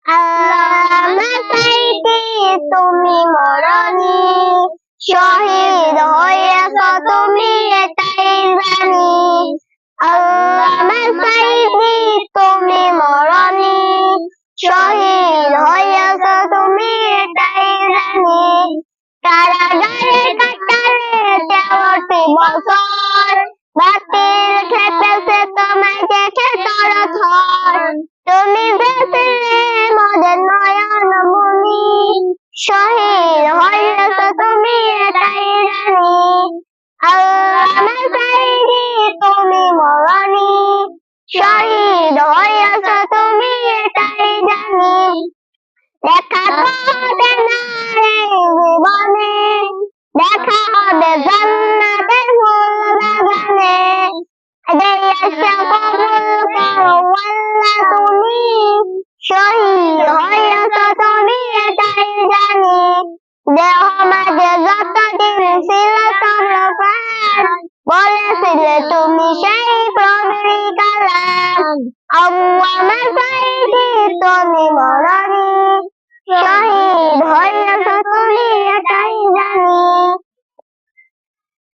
আল্লামা সাইদি তুমি মরণি, শহীদ হয়েছ তুমি এটাই জানি। আল্লামা সাইদি তুমি মরণি, শহীদ হয়েছ তুমি এটাই জানি। কারাগারে কাটালে 13টি বছর, বাতিল খেপেছে তোমায় দেখে তরথর। তুমি বেঁচেছিলে মোদের নয়নমণি, শহীদ হয়েছ তুমি এটাই জানি। আল্লামা সাইদি তুমি মরণি, শহীদ হয়েছ তুমি এটাই জানি। দেখা তো হবে না এই জীবনে, দেখা হবে জান্নাতের ফুল বাগানে। এই আশা কবুল করো আল্লাহ তুমি, শহীদ হয়েছ তুমি এটাই জানি। দেহ মাঝে যতদিন ছিল প্রাণ, বলেছিলে তুমি সেই প্রভুরই কালাম। আল্লামা সাইদি তুমি মরণি।